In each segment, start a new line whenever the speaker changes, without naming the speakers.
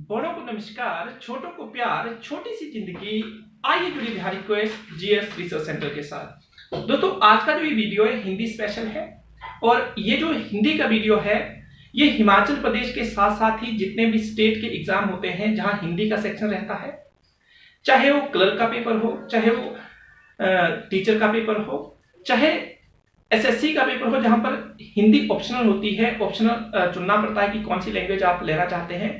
बड़ों को नमस्कार, छोटों को प्यार, छोटी सी जिंदगी। आइए जुड़ी Bihari quest GS research centre के साथ। दोस्तों, आज का जो ये वीडियो है हिंदी स्पेशल है और ये जो हिंदी का वीडियो है ये हिमाचल प्रदेश के साथ साथ ही जितने भी स्टेट के एग्जाम होते हैं जहां हिंदी का सेक्शन रहता है, चाहे वो क्लर्क का पेपर हो, चाहे वो टीचर का पेपर हो, चाहे एसएससी का पेपर हो, जहां पर हिंदी ऑप्शनल होती है, ऑप्शनल चुनना पड़ता है कि कौन सी लैंग्वेज आप लेना चाहते हैं।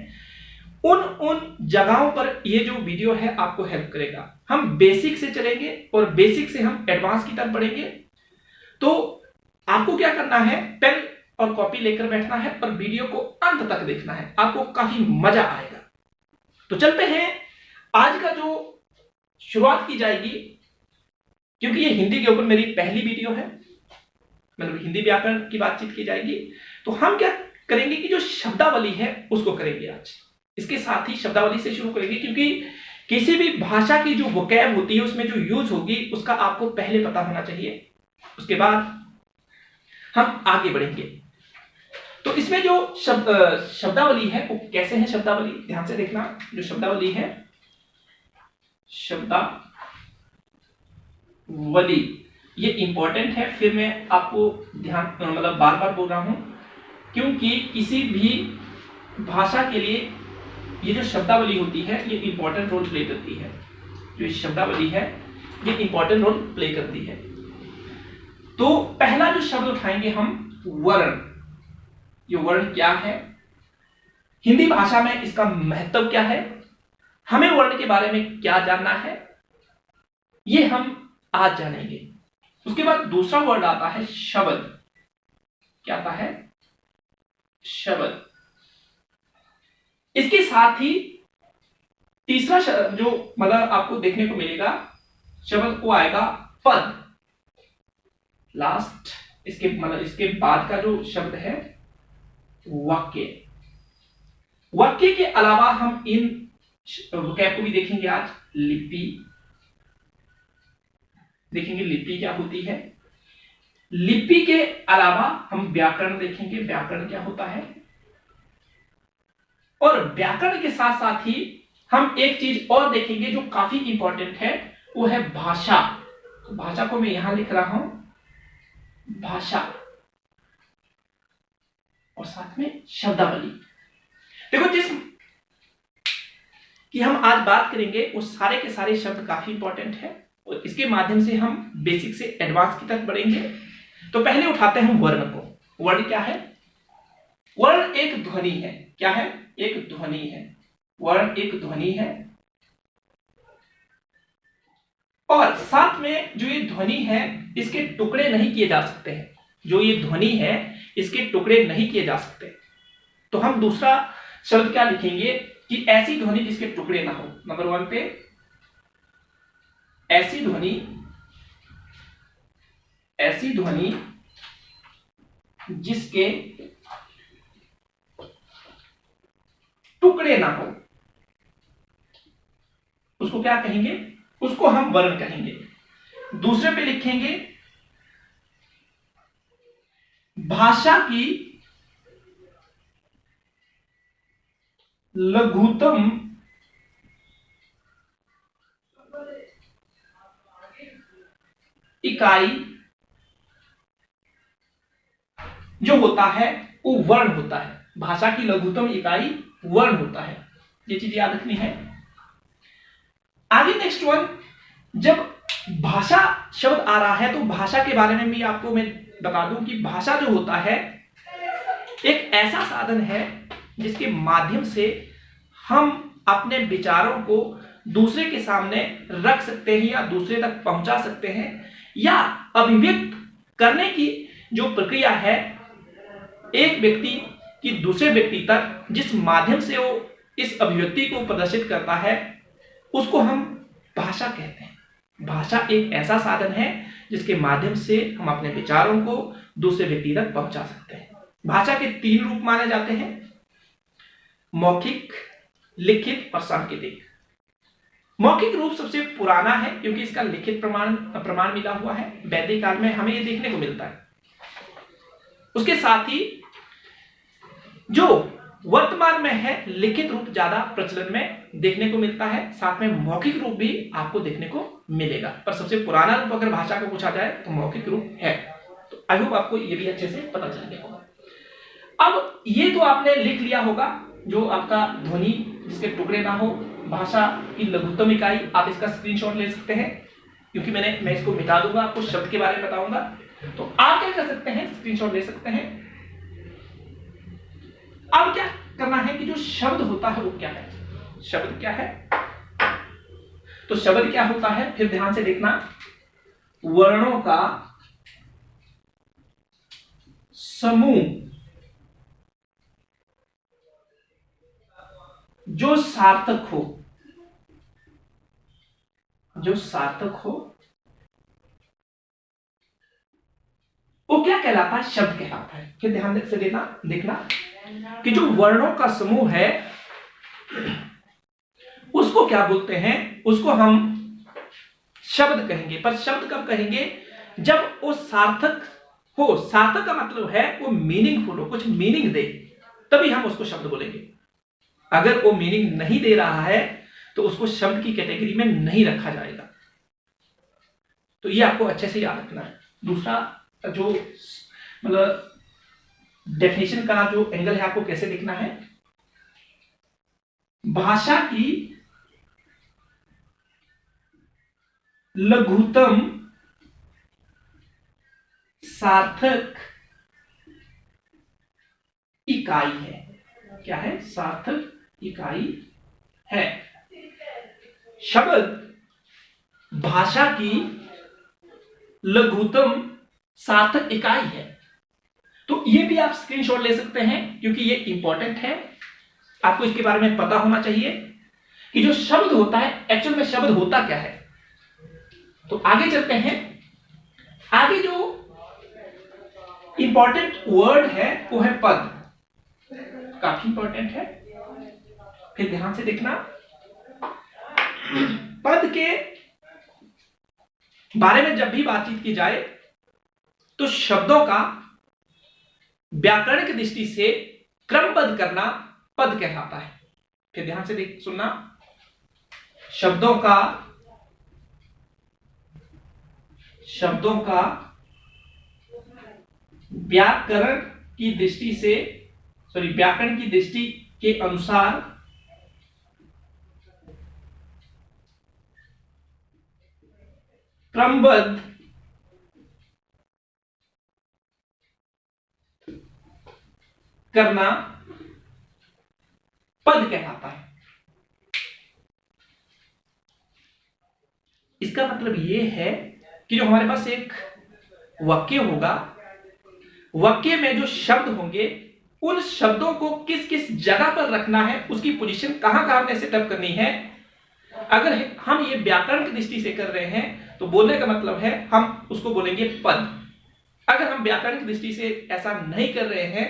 उन जगहों पर ये जो वीडियो है आपको हेल्प करेगा। हम बेसिक से चलेंगे और बेसिक से हम एडवांस की तरफ बढ़ेंगे। तो आपको क्या करना है, पेन और कॉपी लेकर बैठना है और वीडियो को अंत तक देखना है, आपको काफी मजा आएगा। तो चलते हैं, आज का जो शुरुआत की जाएगी, क्योंकि ये हिंदी के ऊपर मेरी पहली वीडियो है, मतलब हिंदी व्याकरण की बातचीत की जाएगी। तो हम क्या करेंगे कि जो शब्दावली है उसको करेंगे आज। इसके साथ ही शब्दावली से शुरू करेंगे, क्योंकि किसी भी भाषा की जो वोकैब होती है उसमें जो यूज होगी उसका आपको पहले पता होना चाहिए। उसके बाद हम आगे बढ़ेंगे। तो इसमें जो शब्दावली है वो कैसे है, शब्दावली ध्यान से देखना। जो शब्दावली है, शब्दावली ये इंपॉर्टेंट है। फिर मैं आपको ध्यान मतलब बार बार बोल रहा हूं, क्योंकि किसी भी भाषा के लिए ये जो शब्दावली होती है ये इंपॉर्टेंट रोल प्ले करती है। जो शब्दावली है ये इंपॉर्टेंट रोल प्ले करती है। तो पहला जो शब्द उठाएंगे हम, वर्ण। ये वर्ण क्या है, हिंदी भाषा में इसका महत्व क्या है, हमें वर्ण के बारे में क्या जानना है, ये हम आज जानेंगे। उसके बाद दूसरा वर्ड आता है शब्द। क्या आता है, शब्द। इसके साथ ही तीसरा जो मतलब आपको देखने को मिलेगा शब्द को आएगा पद। लास्ट इसके मतलब इसके बाद का जो शब्द है वाक्य। वाक्य के अलावा हम इन वोकैब को भी देखेंगे आज। लिपि देखेंगे, लिपि क्या होती है। लिपि के अलावा हम व्याकरण देखेंगे, व्याकरण क्या होता है। और व्याकरण के साथ साथ ही हम एक चीज और देखेंगे जो काफी इंपॉर्टेंट है, वो है भाषा। तो भाषा को मैं यहां लिख रहा हूं, भाषा, और साथ में शब्दावली। देखो, जिस कि हम आज बात करेंगे वो सारे के सारे शब्द काफी इंपॉर्टेंट है और इसके माध्यम से हम बेसिक से एडवांस की तरफ बढ़ेंगे। तो पहले उठाते हैं वर्ण को। वर्ण क्या है, वर्ण एक ध्वनि है। क्या है, एक ध्वनि है। वर्ण एक ध्वनि है और साथ में जो ये ध्वनि है इसके टुकड़े नहीं किए जा सकते हैं। जो ये ध्वनि है इसके टुकड़े नहीं किए जा सकते। तो हम दूसरा शब्द क्या लिखेंगे कि ऐसी ध्वनि जिसके टुकड़े ना हो। नंबर 1 पे ऐसी ध्वनि, ऐसी ध्वनि जिसके टुकड़े ना हो, उसको क्या कहेंगे, उसको हम वर्ण कहेंगे। दूसरे पे लिखेंगे भाषा की लघुत्तम इकाई जो होता है वो वर्ण होता है। भाषा की लघुत्तम इकाई वर्ण होता है। ये चीज याद रखनी है। आगे नेक्स्ट वन, जब भाषा शब्द आ रहा है तो भाषा के बारे में भी आपको मैं बता दूं कि भाषा जो होता है एक ऐसा साधन है जिसके माध्यम से हम अपने विचारों को दूसरे के सामने रख सकते हैं या दूसरे तक पहुंचा सकते हैं, या अभिव्यक्त करने की जो प्रक्रिया है एक व्यक्ति की दूसरे व्यक्ति तक, जिस माध्यम से वो इस अभिव्यक्ति को प्रदर्शित करता है उसको हम भाषा कहते हैं। भाषा एक ऐसा साधन है जिसके माध्यम से हम अपने विचारों को दूसरे व्यक्ति तक पहुंचा सकते हैं। भाषा के 3 रूप माने जाते हैं, मौखिक, लिखित और सांकेतिक। मौखिक रूप सबसे पुराना है क्योंकि इसका लिखित प्रमाण मिला हुआ है। वैदिक काल में हमें ये देखने को मिलता है। उसके साथ ही जो वर्तमान में है, लिखित रूप ज्यादा प्रचलन में देखने को मिलता है, साथ में मौखिक रूप भी आपको देखने को मिलेगा, पर सबसे पुराना रूप अगर भाषा को पूछा जाए तो मौखिक रूप है। तो आई होप आपको ये भी अच्छे से पता चल गया होगा। अब ये तो आपने लिख लिया होगा, जो आपका ध्वनि जिसके टुकड़े ना हो, भाषा की लघुत्तम इकाई, आप इसका स्क्रीनशॉट ले सकते हैं, क्योंकि मैं इसको मिटा दूंगा, आपको शब्द के बारे में बताऊंगा। तो आप क्या कर सकते हैं, स्क्रीनशॉट ले सकते हैं। अब क्या करना है कि जो शब्द होता है वो क्या है, शब्द क्या है, तो शब्द क्या होता है, फिर ध्यान से देखना, वर्णों का समूह जो सार्थक हो, जो सार्थक हो वो क्या कहलाता है, शब्द कहलाता है। फिर ध्यान से देखना कि जो वर्णों का समूह है उसको क्या बोलते हैं, उसको हम शब्द कहेंगे। पर शब्द कब कहेंगे, जब वो सार्थक हो। सार्थक का मतलब है वो मीनिंगफुल हो, कुछ मीनिंग दे, तभी हम उसको शब्द बोलेंगे। अगर वो मीनिंग नहीं दे रहा है तो उसको शब्द की कैटेगरी में नहीं रखा जाएगा। तो ये आपको अच्छे से याद रखना है। दूसरा जो मतलब डेफिनेशन का जो एंगल है, आपको कैसे देखना है, भाषा की लघुत्तम सार्थक इकाई है। क्या है, सार्थक इकाई है। शब्द भाषा की लघुत्तम सार्थक इकाई है। तो ये भी आप स्क्रीनशॉट ले सकते हैं, क्योंकि ये इंपॉर्टेंट है, आपको इसके बारे में पता होना चाहिए कि जो शब्द होता है एक्चुअल में शब्द होता क्या है। तो आगे चलते हैं। आगे जो इंपॉर्टेंट वर्ड है वो है पद, काफी इंपॉर्टेंट है। फिर ध्यान से देखना, पद के बारे में जब भी बातचीत की जाए तो शब्दों का व्याकरणिक दृष्टि से क्रमबद्ध करना पद कहलाता है। फिर ध्यान से सुनना, शब्दों का व्याकरण की दृष्टि से, व्याकरण की दृष्टि के अनुसार क्रमबद्ध करना पद कहलाता है। इसका मतलब यह है कि जो हमारे पास एक वाक्य होगा, वाक्य में जो शब्द होंगे उन शब्दों को किस किस जगह पर रखना है, उसकी पोजीशन कहां कहां हमने सेटअप करनी है। अगर हम ये व्याकरण की दृष्टि से कर रहे हैं तो बोलने का मतलब है हम उसको बोलेंगे पद। अगर हम व्याकरण की दृष्टि से ऐसा नहीं कर रहे हैं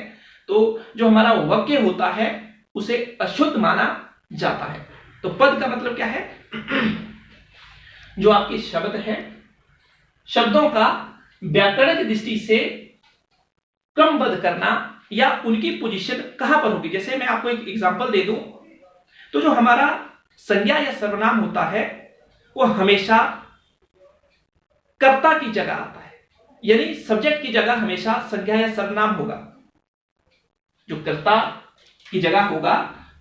तो जो हमारा वाक्य होता है उसे अशुद्ध माना जाता है। तो पद का मतलब क्या है, जो आपके शब्द हैं, शब्दों का व्याकरण की दृष्टि से क्रमबद्ध करना या उनकी पोजीशन कहां पर होगी। जैसे मैं आपको एक एग्जांपल दे दूं, तो जो हमारा संज्ञा या सर्वनाम होता है वो हमेशा कर्ता की जगह आता है, यानी सब्जेक्ट की जगह हमेशा संज्ञा या सर्वनाम होगा। जो कर्ता की जगह होगा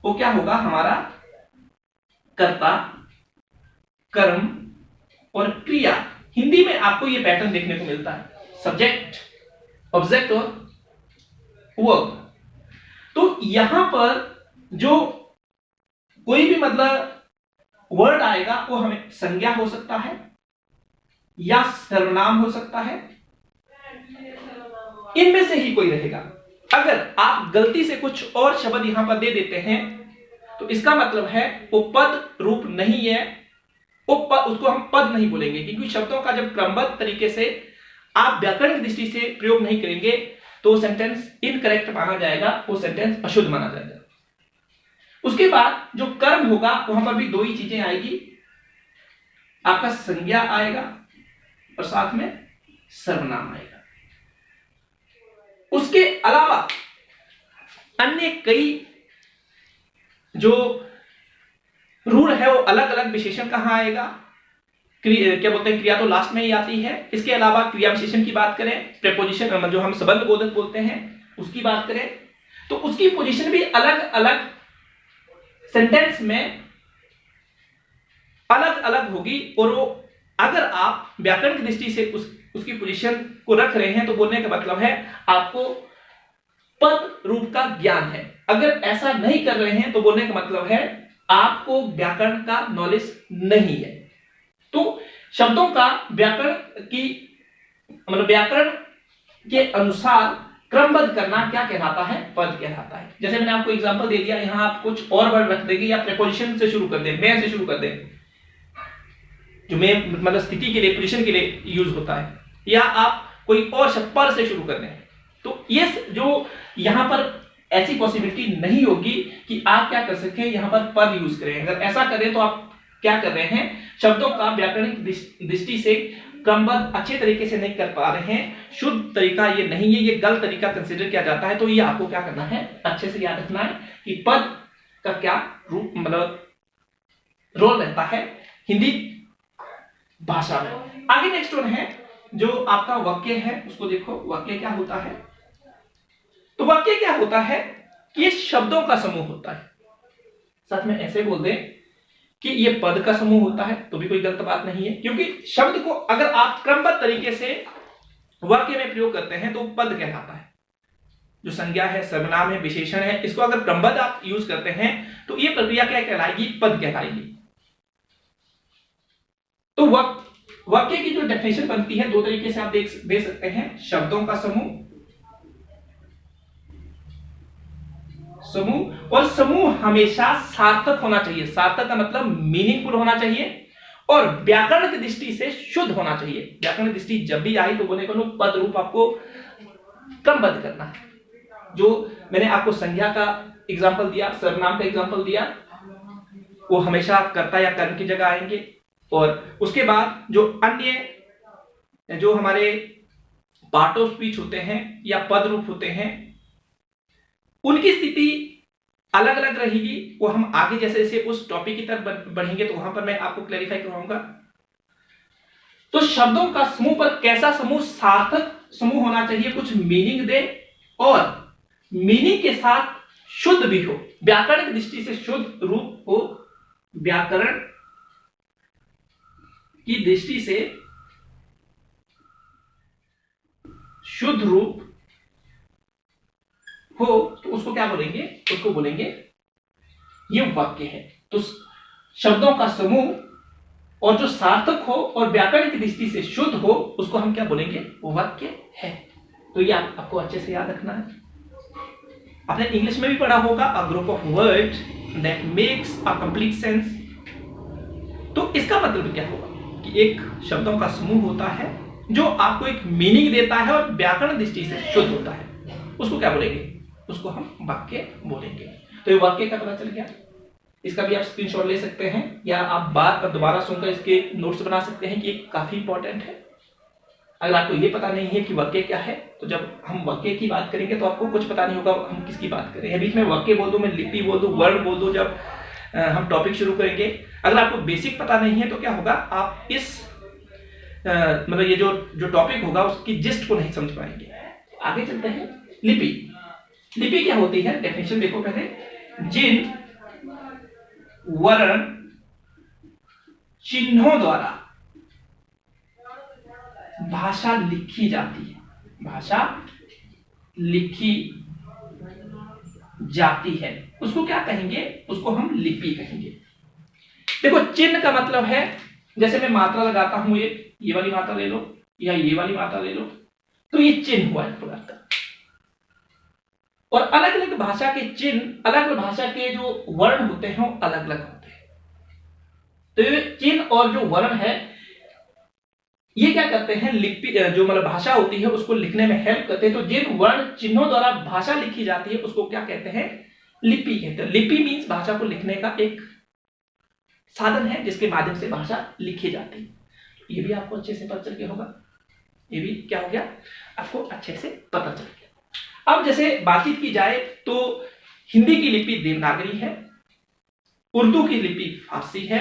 वो क्या होगा, हमारा कर्ता, कर्म और क्रिया। हिंदी में आपको ये पैटर्न देखने को मिलता है, सब्जेक्ट, ऑब्जेक्ट और वर्ब। तो यहां पर जो कोई भी मतलब वर्ड आएगा वो हमें संज्ञा हो सकता है या सर्वनाम हो सकता है, इनमें से ही कोई रहेगा। अगर आप गलती से कुछ और शब्द यहां पर दे देते हैं तो इसका मतलब है वो पद रूप नहीं है, उसको हम पद नहीं बोलेंगे, क्योंकि शब्दों का जब क्रमबद्ध तरीके से आप व्याकरण की दृष्टि से प्रयोग नहीं करेंगे तो सेंटेंस इनकरेक्ट माना जाएगा, वो सेंटेंस अशुद्ध माना जाएगा। उसके बाद जो कर्म होगा वहां पर भी दो ही चीजें आएगी, आपका संज्ञा आएगा और साथ में सर्वनाम आएगा। उसके अलावा अन्य कई जो रूल है वो अलग अलग विशेषण कहाँ आएगा, क्या बोलते हैं, क्रिया तो लास्ट में ही आती है। इसके अलावा क्रिया विशेषण की बात करें, प्रेपोजिशन जो हम संबंध बोधक बोलते हैं उसकी बात करें, तो उसकी पोजीशन भी अलग अलग सेंटेंस में अलग अलग होगी। और वो अगर आप व्याकरण की दृष्टि से उसकी पोजीशन को रख रहे हैं तो बोलने का मतलब है आपको पद रूप का ज्ञान है। अगर ऐसा नहीं कर रहे हैं तो बोलने का मतलब है आपको व्याकरण का नॉलेज नहीं है। तो शब्दों का व्याकरण की मतलब व्याकरण के अनुसार क्रमबद्ध करना क्या कहलाता है, पद कहलाता है। जैसे मैंने आपको एग्जांपल दे दिया, यहां आप कुछ और वर्ड रख देंगे या प्रीपोजिशन से शुरू कर दें, मैं से शुरू कर दें, जो में मतलब स्थिति के लिए, पोजीशन के लिए यूज होता है, या आप कोई और शब्द पर से शुरू कर दें, तो ये जो यहां पर ऐसी पॉसिबिलिटी नहीं होगी कि आप क्या कर सकें, यहां पर पद यूज करें। अगर ऐसा करें तो आप क्या कर रहे हैं, शब्दों का व्याकरणिक दृष्टि से क्रमबद्ध अच्छे तरीके से नहीं कर पा रहे हैं। शुद्ध तरीका ये नहीं है, ये गलत तरीका कंसीडर किया जाता है। तो ये आपको क्या करना है, अच्छे से याद रखना है कि पद का क्या रूप मतलब रोल रहता है हिंदी भाषा में। आगे नेक्स्ट वन है जो आपका वाक्य है, उसको देखो वाक्य क्या होता है। तो वाक्य क्या होता है कि ये शब्दों का समूह होता है। साथ में ऐसे बोल दें कि ये पद का समूह होता है तो भी कोई गलत बात नहीं है, क्योंकि शब्द को अगर आप क्रमबद्ध तरीके से वाक्य में प्रयोग करते हैं तो पद कहलाता है। जो संज्ञा है, सर्वनाम है, विशेषण है, इसको अगर क्रमबद्ध आप यूज करते हैं तो ये प्रक्रिया क्या कहलाएगी, पद कहलाएगी। तो वाक्य की जो डेफिनेशन बनती है दो तरीके से आप दे सकते हैं, शब्दों का समूह और समूह हमेशा सार्थक होना चाहिए। सार्थक का मतलब मीनिंगफुल होना चाहिए और व्याकरण की दृष्टि से शुद्ध होना चाहिए। व्याकरण की दृष्टि जब भी आई तो बोले को पद रूप आपको क्रमबद्ध करना है। जो मैंने आपको संज्ञा का एग्जांपल दिया, सर्वनाम का एग्जांपल दिया, वो हमेशा कर्ता या कर्म की जगह आएंगे। और उसके बाद जो अन्य जो हमारे पार्ट ऑफ स्पीच होते हैं या पद रूप होते हैं उनकी स्थिति अलग अलग रहेगी। वो हम आगे जैसे जैसे उस टॉपिक की तरफ बढ़ेंगे तो वहां पर मैं आपको क्लैरिफाई करवाऊंगा। तो शब्दों का समूह पर कैसा समूह, सार्थक समूह होना चाहिए, कुछ मीनिंग दे और मीनिंग के साथ शुद्ध भी हो, व्याकरण की दृष्टि से शुद्ध रूप हो, व्याकरण की दृष्टि से शुद्ध रूप हो तो उसको क्या बोलेंगे, उसको बोलेंगे ये वाक्य है। तो शब्दों का समूह और जो सार्थक हो और व्याकरण की दृष्टि से शुद्ध हो उसको हम क्या बोलेंगे, वाक्य है। तो ये आपको अच्छे से याद रखना है। आपने इंग्लिश में भी पढ़ा होगा, a group of words that makes a complete sense. तो इसका मतलब क्या होगा कि एक शब्दों का समूह होता है जो आपको एक मीनिंग देता है और व्याकरण दृष्टि से शुद्ध होता है, उसको क्या बोलेंगे, उसको हम वाक्य बोलेंगे। तो ये वाक्य का पता चल गया। इसका भी आप स्क्रीनशॉट ले सकते हैं या आप बार पर दोबारा सुनकर इसके नोट्स बना सकते हैं कि ये काफी इंपॉर्टेंट है। अगर आपको ये पता नहीं है कि वाक्य क्या है तो जब हम वाक्य की बात करेंगे तो आपको कुछ पता नहीं होगा हम किसकी बात कर रहे हैं। बीच में वाक्य बोल दूं, मैं लिपि बोल दूं, वर्ड बोल दूं, जब हम टॉपिक शुरू करेंगे अगर आपको बेसिक पता नहीं है तो क्या होगा, आप इस मतलब ये जो टॉपिक होगा उसकी जिस्ट को नहीं समझ पाएंगे। आगे चलते हैं। लिपि, लिपि क्या होती है, डेफिनेशन देखो पहले। जिन वर्ण चिन्हों द्वारा भाषा लिखी जाती है, भाषा लिखी जाती है, उसको क्या कहेंगे, उसको हम लिपि कहेंगे। देखो चिन्ह का मतलब है, जैसे मैं मात्रा लगाता हूं, ये वाली मात्रा ले लो या ये वाली मात्रा ले लो, तो ये चिन्ह हुआ एक प्रकार का। और अलग अलग भाषा के चिन्ह, अलग अलग भाषा के जो वर्ण होते हैं वो अलग अलग होते हैं। तो ये चिन्ह और जो वर्ण है ये क्या करते हैं, लिपि जो मतलब भाषा होती है उसको लिखने में हेल्प करते हैं। तो जिन वर्ण चिन्हों द्वारा भाषा लिखी जाती है उसको क्या कहते हैं, लिपि कहते हैं। लिपि मीन्स भाषा को लिखने का एक साधन है जिसके माध्यम से भाषा लिखी जाती है। ये भी आपको अच्छे से पता चल गया होगा, ये भी क्या हो गया, आपको अच्छे से पता चल गया। अब जैसे बातचीत की जाए तो हिंदी की लिपि देवनागरी है, उर्दू की लिपि फारसी है,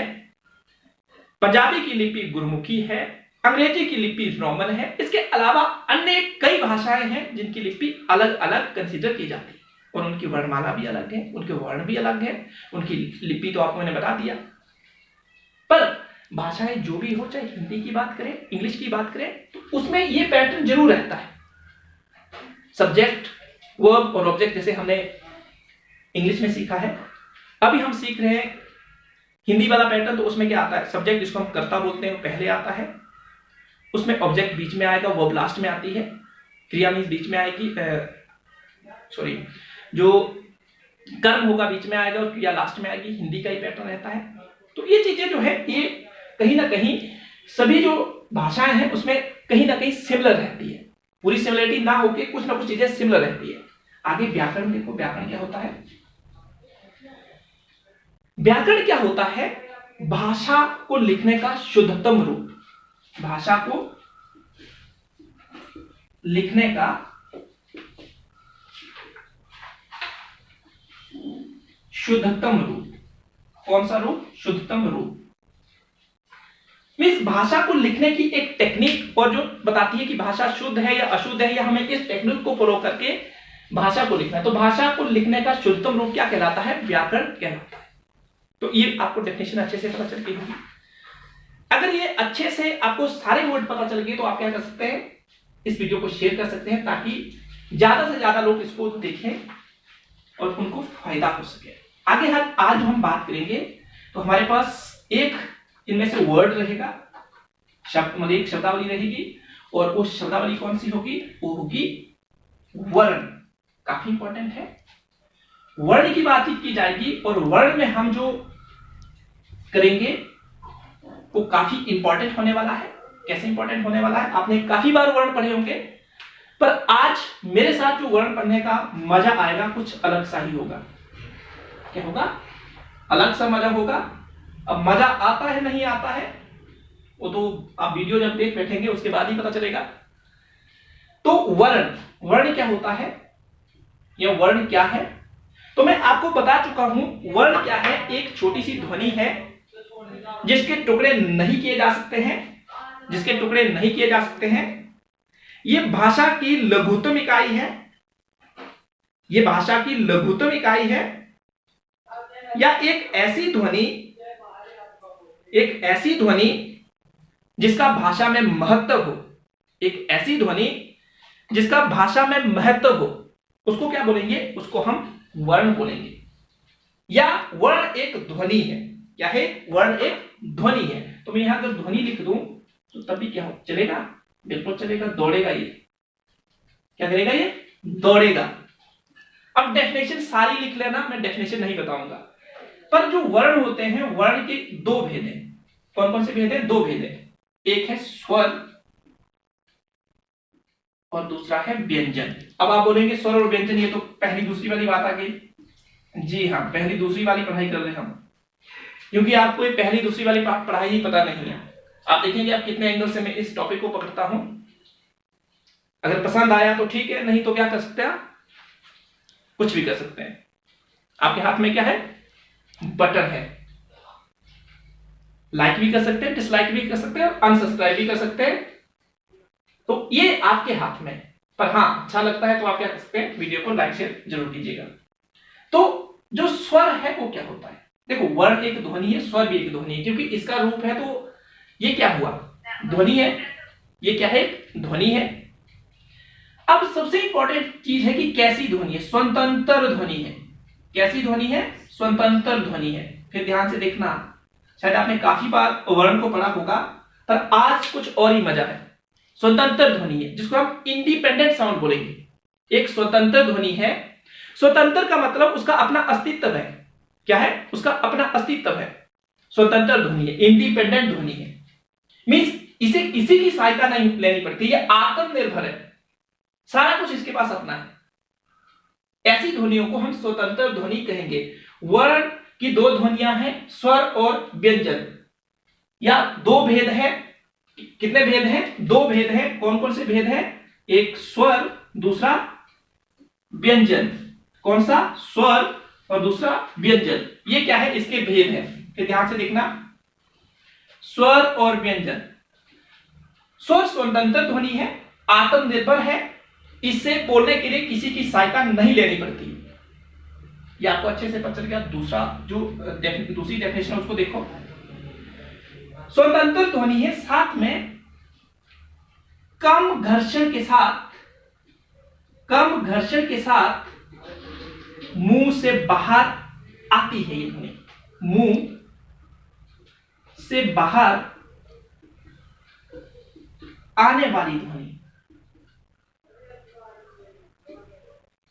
पंजाबी की लिपि गुरमुखी है, अंग्रेजी की लिपि रोमन है। इसके अलावा अन्य कई भाषाएं हैं जिनकी लिपि अलग अलग कंसीडर की जाती है और उनकी वर्णमाला भी अलग है, उनके वर्ण भी अलग है, उनकी लिपि तो आपको मैंने बता दिया। पर भाषाएं जो भी हो, चाहे हिंदी की बात करें, इंग्लिश की बात करें, तो उसमें यह पैटर्न जरूर रहता है। सब्जेक्ट, वर्ब और ऑब्जेक्ट जैसे हमने इंग्लिश में सीखा है, अभी हम सीख रहे हैं हिंदी वाला पैटर्न। तो उसमें क्या आता है, सब्जेक्ट जिसको हम कर्ता बोलते हैं पहले आता है, उसमें ऑब्जेक्ट बीच में आएगा, वर्ब लास्ट में आती है, क्रिया मीन्स बीच में आएगी, जो कर्म होगा बीच में आएगा और क्रिया लास्ट में आएगी। हिंदी का ही पैटर्न रहता है। तो ये चीजें जो है ये कहीं ना कहीं सभी जो भाषाएं हैं उसमें कहीं ना कहीं सिमिलर रहती है। पूरी सिमिलरिटी ना होके कुछ ना कुछ चीजें सिमिलर रहती है। आगे व्याकरण देखो, व्याकरण क्या होता है? व्याकरण क्या होता है? भाषा को लिखने का शुद्धतम रूप, भाषा को लिखने का शुद्धतम रूप। कौन सा रूप? शुद्धतम रूप। मीन्स भाषा को लिखने की एक टेक्निक, और जो बताती है कि भाषा शुद्ध है या अशुद्ध है, या हमें इस टेक्निक को फॉलो करके भाषा को लिखना है। तो भाषा को लिखने का शुद्धतम रूप क्या कहलाता है? व्याकरण कहलाता है। तो ये आपको डेफिनेशन अच्छे से पता चल गई होगी। अगर ये अच्छे से आपको सारे वर्ड पता चल गए तो आप क्या कर सकते हैं, इस वीडियो को शेयर कर सकते हैं ताकि ज्यादा से ज्यादा लोग इसको देखें और उनको फायदा हो सके। आगे आज हम बात करेंगे तो हमारे पास एक इनमें से वर्ड रहेगा, शब्द, मतलब एक शब्दावली रहेगी, और वो शब्दावली कौन सी होगी? वो होगी वर्ण। काफी इंपॉर्टेंट है, वर्ण की बातचीत की जाएगी। और वर्ण में हम जो करेंगे वो काफी इंपॉर्टेंट होने वाला है। कैसे इंपॉर्टेंट होने वाला है? आपने काफी बार वर्ण पढ़े होंगे, पर आज मेरे साथ जो वर्ण पढ़ने का मजा आएगा कुछ अलग सा ही होगा। क्या होगा? अलग सा मजा होगा। अब मजा आता है नहीं आता है वो तो आप वीडियो जब देख बैठेंगे उसके बाद ही पता चलेगा। तो वर्ण क्या होता है या वर्ण क्या है? तो मैं आपको बता चुका हूं वर्ण क्या है। एक छोटी सी ध्वनि है जिसके टुकड़े नहीं किए जा सकते हैं, जिसके टुकड़े नहीं किए जा सकते हैं। यह भाषा की लघुत्तम इकाई है, यह भाषा की लघुत्तम इकाई है, या एक ऐसी ध्वनि जिसका भाषा में महत्व हो। एक ऐसी ध्वनि जिसका भाषा में महत्व हो, उसको क्या बोलेंगे? उसको हम वर्ण बोलेंगे। या वर्ण एक ध्वनि है। क्या है? वर्ण एक ध्वनि है। तो मैं यहां अगर ध्वनि लिख दूं तो तभी क्या हो? चलेगा? बिल्कुल चलेगा, दौड़ेगा। ये क्या करेगा? ये दौड़ेगा। अब डेफिनेशन सारी लिख लेना, मैं डेफिनेशन नहीं बताऊंगा। पर जो वर्ण होते हैं, वर्ण के दो भेद हैं। कौन कौन से भेद हैं? दो भेद हैं। एक है स्वर और दूसरा है व्यंजन। अब आप बोलेंगे स्वर और व्यंजन, ये तो पहली दूसरी वाली बात आ गई। जी हाँ, पहली दूसरी वाली पढ़ाई कर रहे हैं हम, क्योंकि आपको ये पहली दूसरी वाली पढ़ाई ही पता नहीं है। आप देखेंगे आप कितने एंगल से मैं इस टॉपिक को पकड़ता हूं। अगर पसंद आया तो ठीक है, नहीं तो क्या कर सकते हैं? कुछ भी कर सकते हैं। आपके हाथ में क्या है? बटन है। लाइक भी कर सकते हैं, डिसलाइक भी कर सकते हैं, अनसब्सक्राइब भी कर सकते हैं। तो ये आपके हाथ में। पर हाँ, अच्छा लगता है तो आप क्या कर सकते हैं? वीडियो को लाइक शेयर जरूर कीजिएगा। तो जो स्वर है वो क्या होता है? देखो, वर्ण एक ध्वनि है, स्वर भी एक ध्वनि है। क्योंकि इसका रूप है तो ये क्या हुआ? ध्वनि है। ये क्या है? ध्वनि है। अब सबसे इंपॉर्टेंट चीज है कि कैसी ध्वनि है? स्वतंत्र ध्वनि है। कैसी ध्वनि है? स्वतंत्र ध्वनि है। फिर ध्यान से देखना, शायद आपने काफी बार वर्ण को पढ़ा होगा, पर आज कुछ और ही मजा है। स्वतंत्र ध्वनि है, जिसको हम इंडिपेंडेंट साउंड बोलेंगे। एक स्वतंत्र ध्वनि है। स्वतंत्र का मतलब उसका अपना अस्तित्व है। क्या है? उसका अपना अस्तित्व है। स्वतंत्र ध्वनि है, इंडिपेंडेंट ध्वनि है। मींस इसे किसी की सहायता नहीं लेनी पड़ती, ये आत्मनिर्भर है, सारा कुछ इसके पास अपना है। ऐसी ध्वनियों को हम स्वतंत्र ध्वनि कहेंगे। वर्ण की दो ध्वनियां हैं, स्वर और व्यंजन, या दो भेद है। कितने भेद हैं? दो भेद हैं। कौन कौन से भेद हैं? एक स्वर, दूसरा व्यंजन। कौन सा? स्वर और दूसरा व्यंजन। ये क्या है, इसके भेद है, फिर ध्यान से देखना। स्वर और व्यंजन। स्वर स्वतंत्र ध्वनि है, आत्मनिर्भर है, इससे बोलने के लिए किसी की सहायता नहीं लेनी पड़ती। ये आपको अच्छे से पता चल गया। दूसरा जो दूसरी डेफिनेशन है उसको देखो। स्वतंत्र ध्वनि है, साथ में कम घर्षण के साथ मुंह से बाहर आती है। ये ध्वनि मुंह से बाहर आने वाली ध्वनि।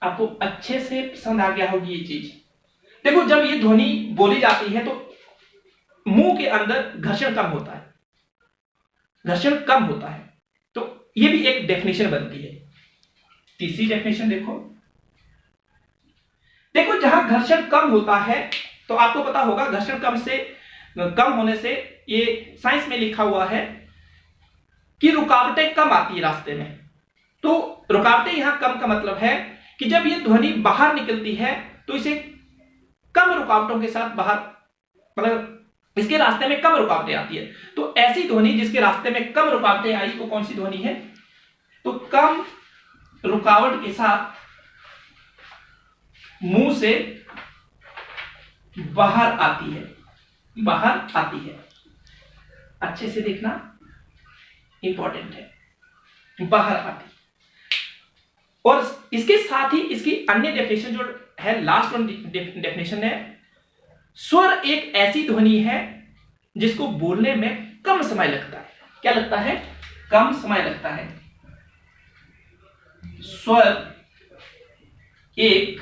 आपको अच्छे से पसंद आ गया होगी ये चीज। देखो, जब ये ध्वनि बोली जाती है तो मुंह के अंदर घर्षण कम होता है, तो ये भी एक डेफिनेशन बनती है। तीसरी डेफिनेशन देखो, जहां घर्षण कम होता है तो आपको पता होगा घर्षण कम होने से ये साइंस में लिखा हुआ है कि रुकावटें कम आती है रास्ते में। तो रुकावटें यहां कम का मतलब है कि जब ये ध्वनि बाहर निकलती है तो इसे कम रुकावटों के साथ बाहर, मतलब इसके रास्ते में कम रुकावटें आती है। तो ऐसी ध्वनि जिसके रास्ते में कम रुकावटें आई वो कौन सी ध्वनि है, तो कम रुकावट के साथ मुंह से बाहर आती है। अच्छे से देखना, इंपॉर्टेंट है, बाहर आती। और इसके साथ ही इसकी अन्य डेफिनेशन जो है, लास्ट वन डेफिनेशन है, स्वर एक ऐसी ध्वनि है जिसको बोलने में कम समय लगता है। क्या लगता है, कम समय लगता है। स्वर एक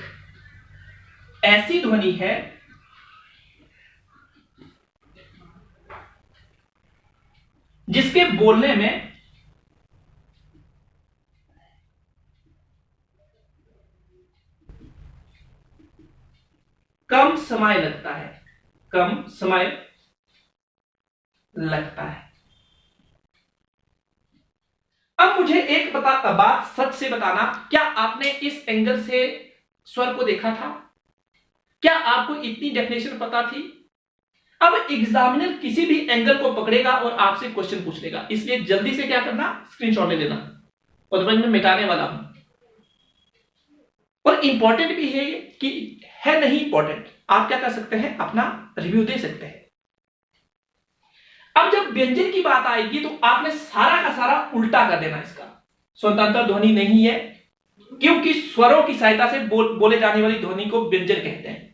ऐसी ध्वनि है जिसके बोलने में कम समय लगता है। अब मुझे एक बात सच से बताना, क्या आपने इस एंगल से स्वर को देखा था? क्या आपको इतनी डेफिनेशन पता थी? अब एग्जामिनर किसी भी एंगल को पकड़ेगा और आपसे क्वेश्चन पूछ लेगा, इसलिए जल्दी से क्या करना, स्क्रीनशॉट ले लेना, और मैं मिटाने वाला हूं। और इंपॉर्टेंट भी है कि है नहीं इंपॉर्टेंट, आप क्या कर सकते हैं, अपना रिव्यू दे सकते हैं। अब जब व्यंजन की बात आएगी तो आपने सारा का सारा उल्टा कर देना। इसका स्वतंत्र ध्वनि नहीं है, क्योंकि स्वरों की सहायता से बोले जाने वाली ध्वनि को व्यंजन कहते हैं।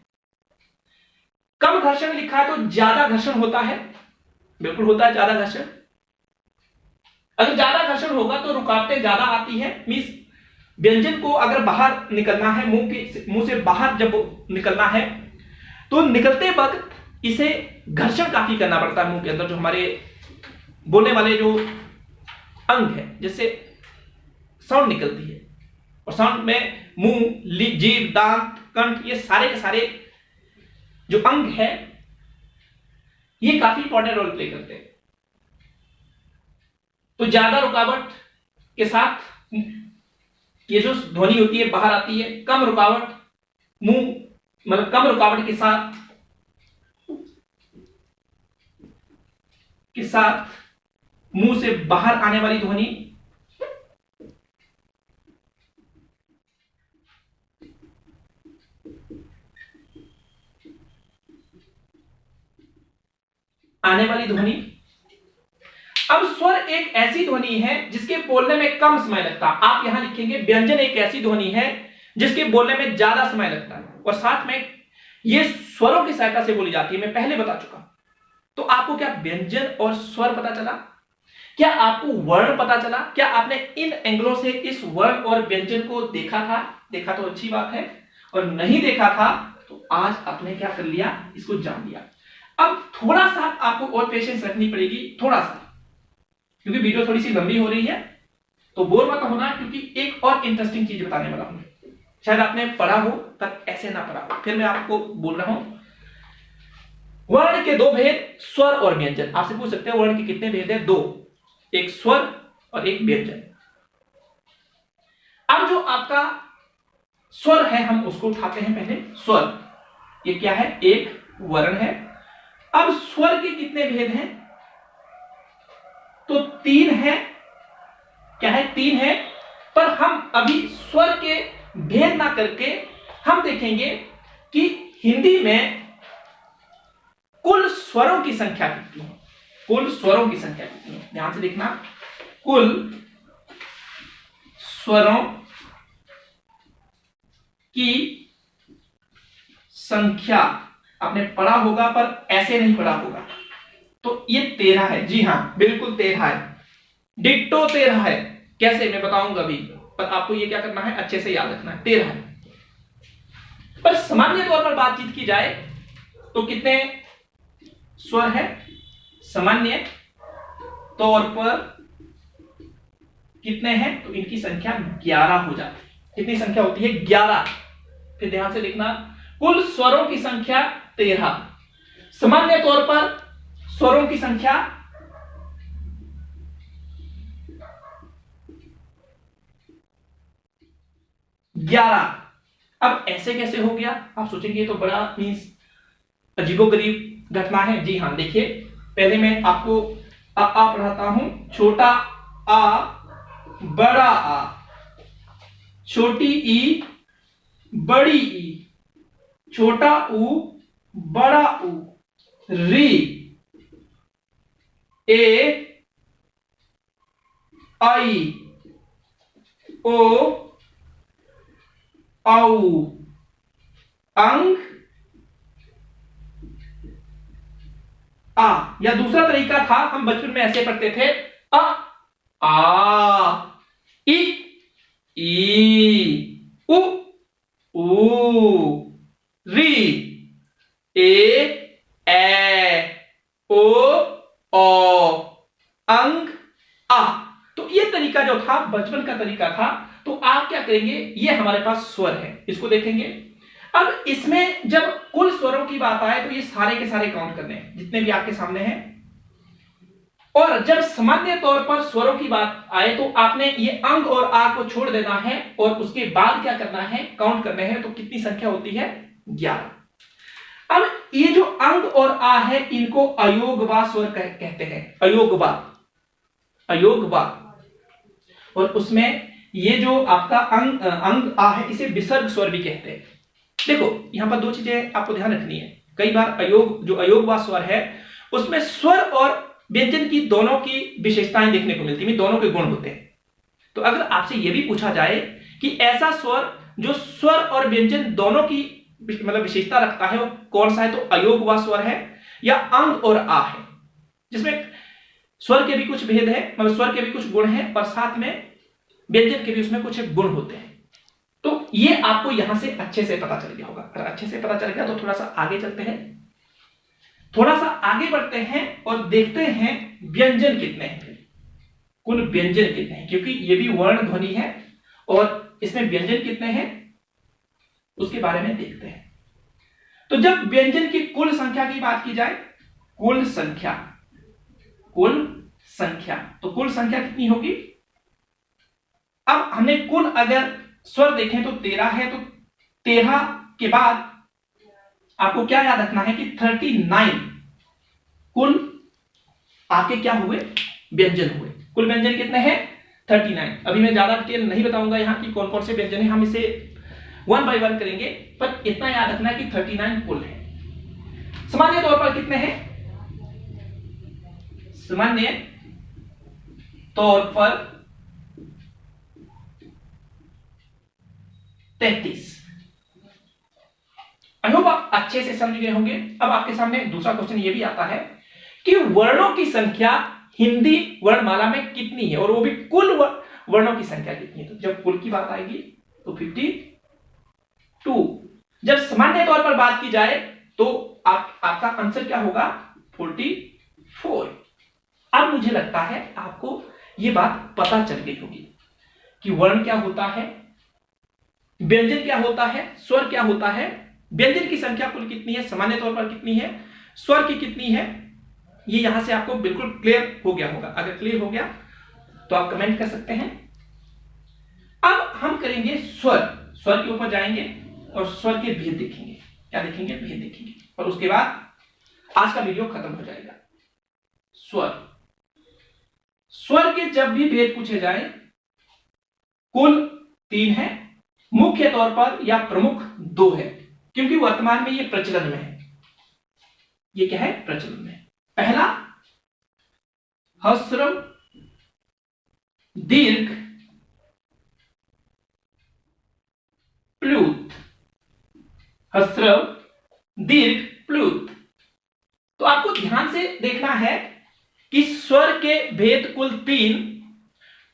कम घर्षण लिखा है तो ज्यादा घर्षण होता है, बिल्कुल होता है ज्यादा घर्षण। अगर ज्यादा घर्षण होगा तो रुकावटें ज्यादा आती है। मींस व्यंजन को अगर बाहर निकलना है, मुंह से बाहर जब निकलना है तो निकलते वक्त इसे घर्षण काफी करना पड़ता है मुंह के अंदर, जो हमारे बोलने वाले जो अंग है जिससे साउंड निकलती है। और साउंड में मुंह, जीभ, दांत, कंठ, ये सारे के सारे जो अंग है ये काफी इंपॉर्टेंट रोल प्ले करते हैं। तो ज्यादा रुकावट के साथ ये जो ध्वनि होती है बाहर आती है, कम रुकावट कम रुकावट के साथ मुंह से बाहर आने वाली ध्वनि अब स्वर एक ऐसी ध्वनि है जिसके बोलने में कम समय लगता है। आप यहां लिखेंगे व्यंजन एक ऐसी ध्वनि है जिसके बोलने में ज्यादा समय लगता है, और साथ में ये स्वरों की सहायता से बोली जाती है, मैं पहले बता चुका। तो आपको क्या व्यंजन और स्वर पता चला? क्या आपको वर्ण पता चला? क्या आपने इन एंगलों से इस वर्ण और व्यंजन को देखा था? देखा तो अच्छी बात है, और नहीं देखा था तो आज आपने क्या कर लिया, इसको जान लिया। अब थोड़ा सा आपको और पेशेंस रखनी पड़ेगी, थोड़ा सा, क्योंकि वीडियो थोड़ी सी लंबी हो रही है, तो बोर मत होना, क्योंकि एक और इंटरेस्टिंग चीज बताने वाला हूं। शायद आपने पढ़ा हो पर ऐसे ना पढ़ा हो, फिर मैं आपको बोल रहा हूं। वर्ण के दो भेद, स्वर और व्यंजन। आपसे पूछ सकते हैं वर्ण के कितने भेद है? दो, एक स्वर और एक व्यंजन। अब जो आपका स्वर है हम उसको उठाते हैं पहले। स्वर, ये क्या है, एक वर्ण है। अब स्वर के कितने भेद हैं, तो 3 है। क्या है, 3 है। पर हम अभी स्वर के भेद ना करके हम देखेंगे कि हिंदी में कुल स्वरों की संख्या कितनी है। कुल स्वरों की संख्या कितनी है, ध्यान से देखना। कुल स्वरों की संख्या आपने पढ़ा होगा पर ऐसे नहीं पढ़ा होगा, तो ये 13 है। जी हां, बिल्कुल 13 है, डिट्टो 13 है। कैसे, मैं बताऊंगा अभी, पर आपको ये क्या करना है, अच्छे से याद रखना है, 13 है। पर सामान्य तौर पर बातचीत की जाए तो कितने स्वर है, सामान्य तौर पर कितने हैं, तो इनकी संख्या 11 हो जाती है। कितनी संख्या होती है, 11। फिर ध्यान से देखना, कुल स्वरों की संख्या 13, सामान्य तौर पर स्वरों की संख्या 11। अब ऐसे कैसे हो गया, आप सोचेंगे तो बड़ा मीन्स अजीबोगरीब घटना है। जी हां, देखिए, पहले मैं आपको आ पढ़ाता हूं। छोटा आ, बड़ा आ, छोटी ई, बड़ी ई, छोटा ऊ, बड़ा ऊ, री, ए, आई, ओ, औ, अंग, आ। या दूसरा तरीका था, हम बचपन में ऐसे पढ़ते थे, अ, आ, इ, ई, उ, ऊ, री, ए, ओ, औ, अंग, आ। तो ये तरीका जो था बचपन का तरीका था। तो आप क्या करेंगे, ये हमारे पास स्वर है, इसको देखेंगे। अब इसमें जब कुल स्वरों की बात आए तो ये सारे के सारे काउंट करने हैं, जितने भी आपके सामने हैं। और जब सामान्य तौर पर स्वरों की बात आए तो आपने ये अंग और आ को छोड़ देना है और उसके बाद क्या करना है, काउंट करने हैं। तो कितनी संख्या होती है, 11। अब ये जो अंग और आ है, इनको अयोगवा स्वर कहते हैं, अयोगवा, अयोगवा। और उसमें ये जो आपका अंग आ है, इसे विसर्ग स्वर भी कहते हैं। देखो, यहां पर दो चीजें आपको ध्यान रखनी है। कई बार जो अयोगवा स्वर है, उसमें स्वर और व्यंजन की दोनों की विशेषताएं देखने को मिलती है, दोनों के गुण होते हैं। तो अगर आपसे यह भी पूछा जाए कि ऐसा स्वर जो स्वर और व्यंजन दोनों की मतलब विशेषता रखता है, वो कौन सा है, तो अयोगवा स्वर है या अंग और आ है, जिसमें स्वर के भी कुछ भेद है, मतलब स्वर के भी कुछ गुण हैं और साथ में व्यंजन के भी उसमें कुछ गुण होते हैं। तो ये आपको यहां से अच्छे से पता चल गया होगा। अगर अच्छे से पता चल गया तो थोड़ा सा आगे चलते हैं, थोड़ा सा आगे बढ़ते हैं और देखते हैं व्यंजन कितने हैं, कुल व्यंजन कितने हैं, क्योंकि ये भी वर्ण ध्वनि है और इसमें व्यंजन कितने हैं उसके बारे में देखते हैं। तो जब व्यंजन की कुल संख्या की बात की जाए, कुल संख्या, कुल संख्या, तो कुल संख्या कितनी होगी। अब हमने कुल अगर स्वर देखें तो 13 है, तो 13 के बाद आपको क्या याद रखना है कि 39 कुल आपके क्या हुए, व्यंजन हुए। कुल व्यंजन कितने हैं, 39। अभी मैं ज्यादा डिटेल नहीं बताऊंगा यहां की कौन कौन से व्यंजन है, हम इसे वन बाय वन करेंगे, पर इतना याद रखना है कि 39 कुल है। सामान्य तौर पर कितने हैं, सामान्य तौर पर 33। आई होप आप अच्छे से समझ गए होंगे। अब आपके सामने दूसरा क्वेश्चन ये भी आता है कि वर्णों की संख्या हिंदी वर्णमाला में कितनी है, और वो भी कुल वर्णों की संख्या कितनी है। तो जब कुल की बात आएगी तो 52। जब सामान्य तौर पर बात की जाए तो आपका आंसर क्या होगा, 44। अब मुझे लगता है आपको यह बात पता चल गई होगी कि वर्ण क्या होता है, व्यंजन क्या होता है, स्वर क्या होता है, व्यंजन की संख्या कुल कितनी है, सामान्य तौर पर कितनी है, स्वर की कितनी है। ये यहां से आपको बिल्कुल क्लियर हो गया होगा। अगर क्लियर हो गया तो आप कमेंट कर सकते हैं। अब हम करेंगे स्वर, स्वर के ऊपर जाएंगे और स्वर के भेद देखेंगे। क्या देखेंगे? भेद देखेंगे। और उसके बाद आज का वीडियो खत्म हो जाएगा। स्वर, स्वर के जब भी भेद पूछे जाए कुल 3 है, मुख्य तौर पर या प्रमुख 2 है, क्योंकि वर्तमान में ये प्रचलन में है। ये क्या है? प्रचलन में। पहला ह्रस्व दीर्घ प्लुत, ह्रस्व दीर्घ प्लुत। तो आपको ध्यान से देखना है कि स्वर के भेद कुल 3,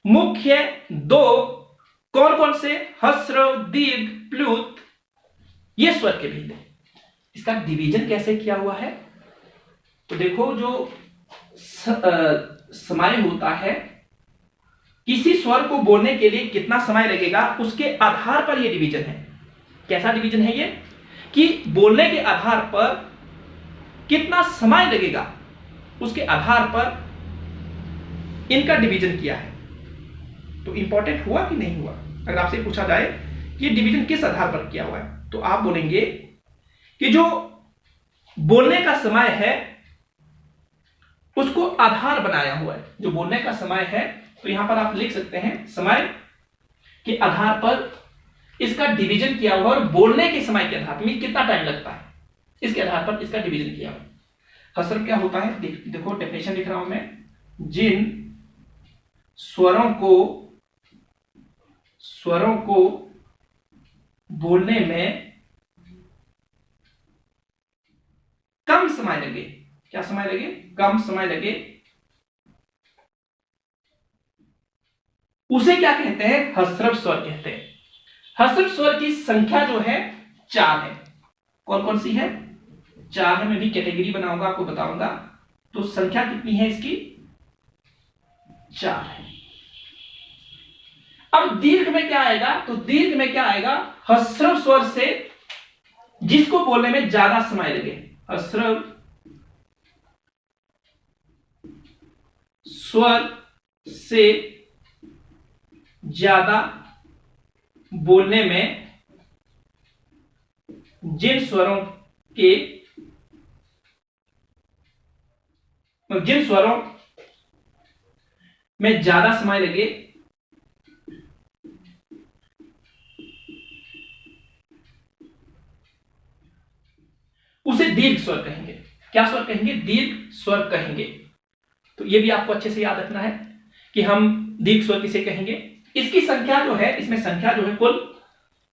मुख्य 2 कौन कौन से? ह्रस्व दीर्घ प्लुत, ये स्वर के भेद है। इसका डिवीजन कैसे किया हुआ है? तो देखो, जो समय होता है, किसी स्वर को बोलने के लिए कितना समय लगेगा, उसके आधार पर यह डिवीजन है। कैसा डिवीजन है ये? कि बोलने के आधार पर कितना समय लगेगा, उसके आधार पर इनका डिवीजन किया है। तो इंपॉर्टेंट हुआ कि नहीं हुआ? अगर आपसे पूछा जाए कि डिवीजन किस आधार पर किया हुआ है, तो आप बोलेंगे कि जो बोलने का समय है उसको आधार बनाया हुआ है। जो बोलने का समय है, तो यहां पर आप लिख सकते हैं समय के आधार पर इसका डिवीजन किया हुआ, और बोलने के समय के आधार पर कितना टाइम लगता है, इसके आधार पर इसका डिवीजन किया हुआ। ह्रस्व क्या होता है? देखो डेफिनेशन लिख रहा हूं मैं। जिन स्वरों को बोलने में कम समय लगे। क्या समय लगे? कम समय लगे, उसे क्या कहते हैं? ह्रस्व स्वर कहते हैं। ह्रस्व स्वर की संख्या जो है 4 है। कौन कौन सी है? 4 है। मैं भी कैटेगरी बनाऊंगा, आपको बताऊंगा। तो संख्या कितनी है इसकी? 4 है। अब दीर्घ में क्या आएगा? तो दीर्घ में क्या आएगा? ह्रस्व स्वर से जिसको बोलने में ज्यादा समय लगे। ह्रस्व स्वर से ज्यादा बोलने में जिन स्वरों में ज्यादा समय लगे, उसे दीर्घ स्वर कहेंगे। क्या स्वर कहेंगे? दीर्घ स्वर कहेंगे। तो ये भी आपको अच्छे से याद रखना है कि हम दीर्घ स्वर किसे कहेंगे। इसकी संख्या जो है, इसमें संख्या जो है कुल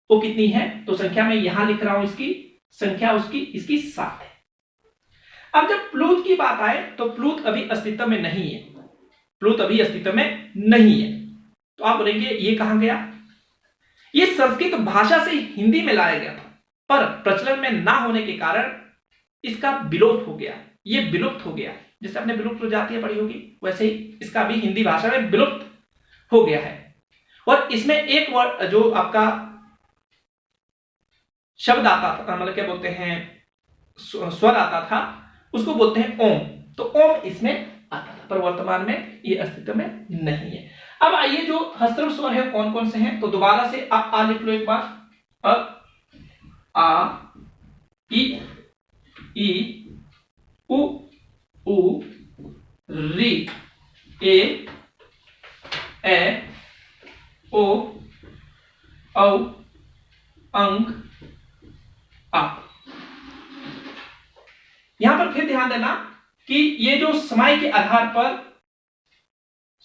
वो कितनी है? तो संख्या में यहां लिख रहा हूं, इसकी संख्या इसकी 7 है। अब जब प्लुत की बात आए, तो प्लुत अभी अस्तित्व में नहीं है। प्लुत अभी अस्तित्व में नहीं है। तो आप बोलेंगे ये कहां गया? ये संस्कृत भाषा से हिंदी में लाया गया था, पर प्रचलन में ना होने के कारण इसका विलोप हो गया। ये विलुप्त हो गया। जैसे आपने विलुप्त प्रजातियां पढ़ी होगी, वैसे ही इसका भी हिंदी भाषा में विलुप्त हो गया है। और इसमें एक वर्ड जो आपका शब्द आता था, मतलब क्या बोलते हैं, स्वर आता था, उसको बोलते हैं ओम। तो ओम इसमें आता था, पर वर्तमान में ये अस्तित्व में नहीं है। अब आइए, जो ह्रस्व स्वर है कौन कौन से हैं? तो दोबारा से आ लिख लो एक बार। अ, आ, ई, उ, ऊ, री, ए, ओ, औ, अंग, आ। यहां पर फिर ध्यान देना कि ये जो समय के आधार पर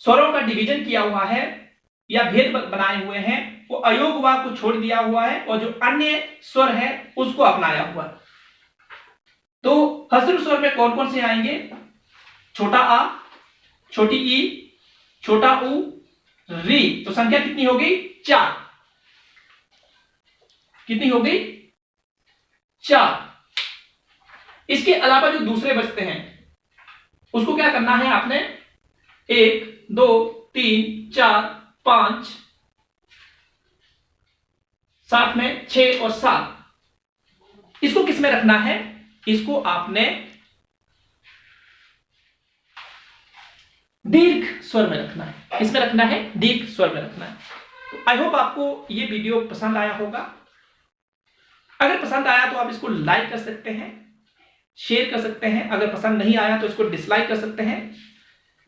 स्वरों का डिवीजन किया हुआ है या भेद बनाए हुए हैं, वो अयोग वा को छोड़ दिया हुआ है, और जो अन्य स्वर है उसको अपनाया हुआ है। तो ह्रस्व स्वर में कौन कौन से आएंगे? छोटा आ, छोटी ई, छोटा ऊ, री। तो संख्या कितनी हो गई? 4। कितनी हो गई? 4। इसके अलावा जो दूसरे बचते हैं उसको क्या करना है आपने? 1, 2, 3, 4, 5, साथ में 6 और 7। इसको किस में रखना है? इसको आपने दीर्घ स्वर में रखना है। किसमें रखना है? दीर्घ स्वर में रखना है। आई होप आपको ये वीडियो पसंद आया होगा। अगर पसंद आया तो आप इसको लाइक कर सकते हैं, शेयर कर सकते हैं। अगर पसंद नहीं आया तो इसको डिसलाइक कर सकते हैं।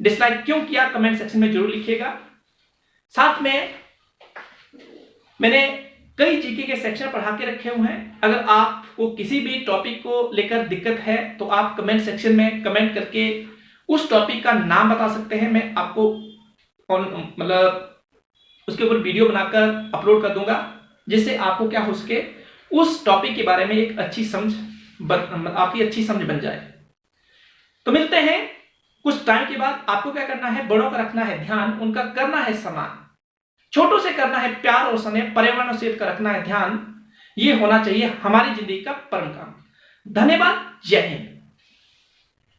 डिसलाइक क्यों किया कमेंट सेक्शन में जरूर लिखिएगा। साथ में मैंने कई जीके के सेक्शन पढ़ा के रखे हुए हैं। अगर आपको किसी भी टॉपिक को लेकर दिक्कत है तो आप कमेंट सेक्शन में कमेंट करके उस टॉपिक का नाम बता सकते हैं। मैं आपको मतलब उसके ऊपर वीडियो बनाकर अपलोड कर दूंगा, जिससे आपको क्या हो सके उस टॉपिक के बारे में एक अच्छी समझ आपकी अच्छी समझ बन जाए। तो मिलते हैं कुछ टाइम के बाद। आपको क्या करना है, बड़ों का रखना है ध्यान, उनका करना है सम्मान, छोटों से करना है प्यार और स्नेह, पर्यावरण और सेहत का रखना है ध्यान। ये होना चाहिए हमारी जिंदगी का परम काम। धन्यवाद। जय हिंद।